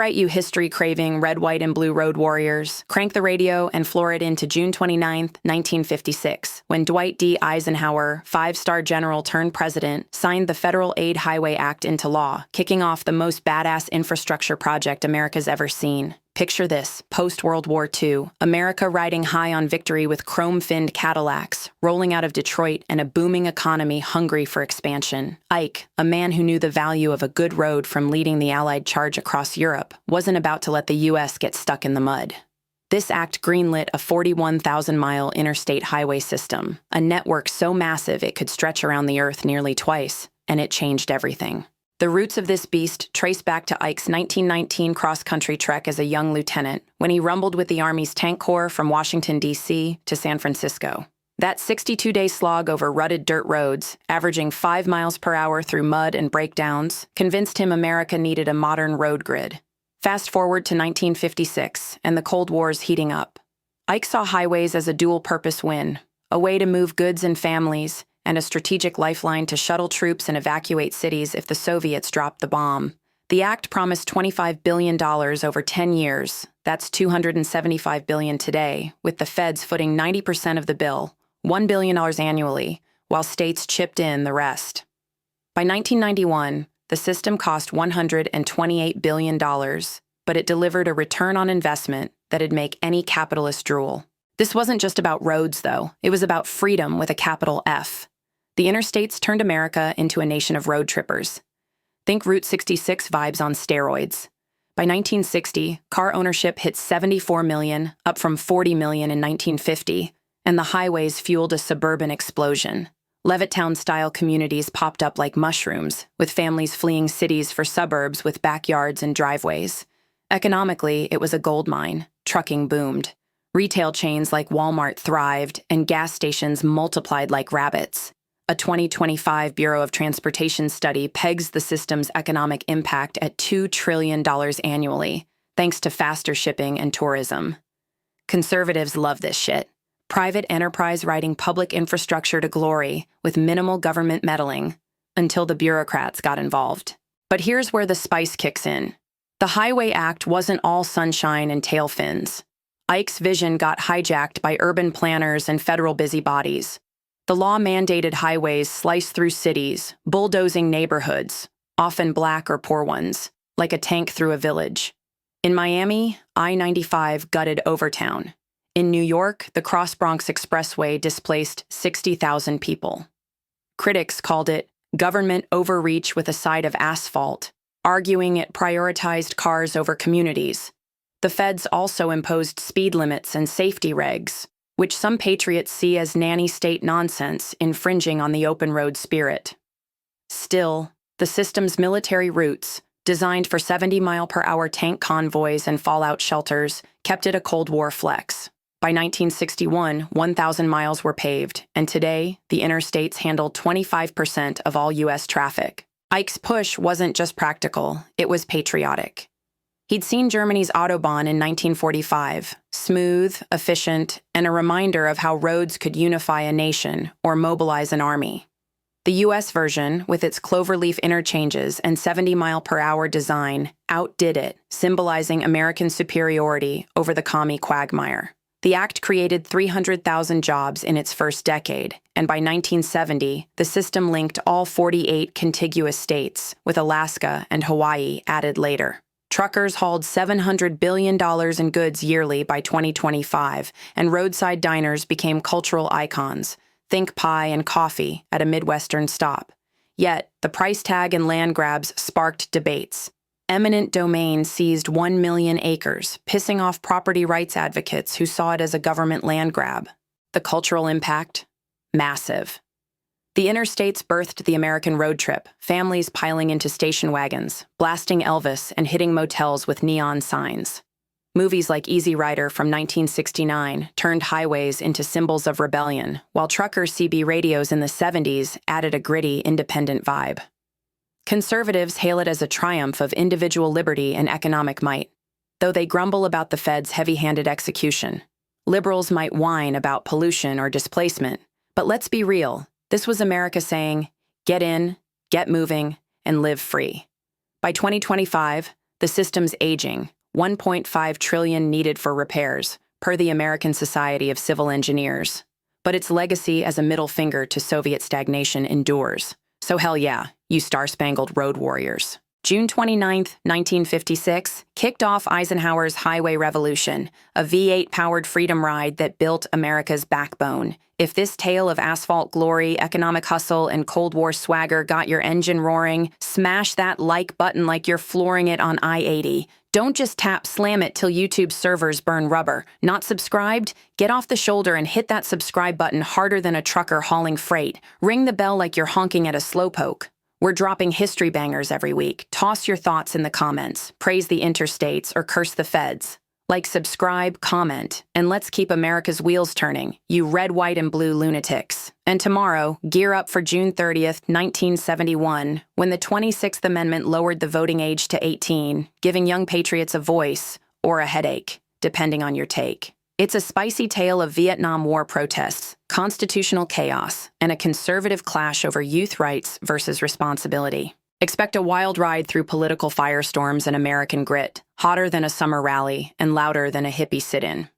right, you history-craving red, white, and blue road warriors, crank the radio and floor it into June 29th, 1956, when Dwight D. Eisenhower, five-star general turned president, signed the Federal Aid Highway Act into law, kicking off the most badass infrastructure project America's ever seen. Picture this, post-World War II, America riding high on victory with chrome-finned Cadillacs, rolling out of Detroit and a booming economy hungry for expansion. Ike, a man who knew the value of a good road from leading the Allied charge across Europe, wasn't about to let the U.S. get stuck in the mud. This act greenlit a 41,000-mile interstate highway system, a network so massive it could stretch around the Earth nearly twice, and it changed everything. The roots of this beast trace back to Ike's 1919 cross-country trek as a young lieutenant, when he rumbled with the Army's Tank Corps from Washington, D.C. to San Francisco. That 62-day slog over rutted dirt roads, averaging 5 miles per hour through mud and breakdowns, convinced him America needed a modern road grid. Fast forward to 1956, and the Cold War's heating up. Ike saw highways as a dual-purpose win, a way to move goods and families, and a strategic lifeline to shuttle troops and evacuate cities if the Soviets dropped the bomb. The act promised $25 billion over 10 years. That's $275 billion today, with the feds footing 90% of the bill, $1 billion annually, while states chipped in the rest. By 1991, the system cost $128 billion, but it delivered a return on investment that'd make any capitalist drool. This wasn't just about roads, though. It was about freedom with a capital F. The interstates turned America into a nation of road trippers. Think Route 66 vibes on steroids. By 1960, car ownership hit 74 million, up from 40 million in 1950, and the highways fueled a suburban explosion. Levittown-style communities popped up like mushrooms, with families fleeing cities for suburbs with backyards and driveways. Economically, it was a goldmine. Trucking boomed. Retail chains like Walmart thrived, and gas stations multiplied like rabbits. A 2025 Bureau of Transportation study pegs the system's economic impact at $2 trillion annually, thanks to faster shipping and tourism. Conservatives love this shit. Private enterprise riding public infrastructure to glory with minimal government meddling, until the bureaucrats got involved. But here's where the spice kicks in. The Highway Act wasn't all sunshine and tail fins. Ike's vision got hijacked by urban planners and federal busybodies. The law mandated highways slice through cities, bulldozing neighborhoods, often black or poor ones, like a tank through a village. In Miami, I-95 gutted Overtown. In New York, the Cross Bronx Expressway displaced 60,000 people. Critics called it government overreach with a side of asphalt, arguing it prioritized cars over communities. The feds also imposed speed limits and safety regs, which some patriots see as nanny state nonsense infringing on the open road spirit. Still, the system's military routes, designed for 70-mile-per-hour tank convoys and fallout shelters, kept it a Cold War flex. By 1961, 1,000 miles were paved, and today, the interstates handle 25% of all U.S. traffic. Ike's push wasn't just practical, it was patriotic. He'd seen Germany's Autobahn in 1945, smooth, efficient, and a reminder of how roads could unify a nation or mobilize an army. The U.S. version, with its cloverleaf interchanges and 70-mile-per-hour design, outdid it, symbolizing American superiority over the commie quagmire. The act created 300,000 jobs in its first decade, and by 1970, the system linked all 48 contiguous states, with Alaska and Hawaii added later. Truckers hauled $700 billion in goods yearly by 2025, and roadside diners became cultural icons. Think pie and coffee at a Midwestern stop. Yet, the price tag and land grabs sparked debates. Eminent domain seized 1 million acres, pissing off property rights advocates who saw it as a government land grab. The cultural impact? Massive. The interstates birthed the American road trip, families piling into station wagons, blasting Elvis and hitting motels with neon signs. Movies like Easy Rider from 1969 turned highways into symbols of rebellion, while trucker CB radios in the 70s added a gritty, independent vibe. Conservatives hail it as a triumph of individual liberty and economic might, though they grumble about the Fed's heavy-handed execution. Liberals might whine about pollution or displacement, but let's be real. This was America saying, get in, get moving, and live free. By 2025, The system's aging, 1.5 trillion needed for repairs, per the American Society of Civil Engineers. But its legacy as a middle finger to Soviet stagnation endures. So hell yeah, you star-spangled road warriors. June 29, 1956, kicked off Eisenhower's Highway Revolution, a V8-powered freedom ride that built America's backbone. If this tale of asphalt glory, economic hustle, and Cold War swagger got your engine roaring, smash that like button like you're flooring it on I-80. Don't just tap slam it till YouTube's servers burn rubber. Not subscribed? Get off the shoulder and hit that subscribe button harder than a trucker hauling freight. Ring the bell like you're honking at a slowpoke. We're dropping history bangers every week. Toss your thoughts in the comments. Praise the interstates or curse the feds. Like, subscribe, comment, and let's keep America's wheels turning, you red, white, and blue lunatics. And tomorrow, gear up for June 30th, 1971, when the 26th Amendment lowered the voting age to 18, giving young patriots a voice or a headache, depending on your take. It's a spicy tale of Vietnam War protests, constitutional chaos, and a conservative clash over youth rights versus responsibility. Expect a wild ride through political firestorms and American grit, hotter than a summer rally and louder than a hippie sit-in.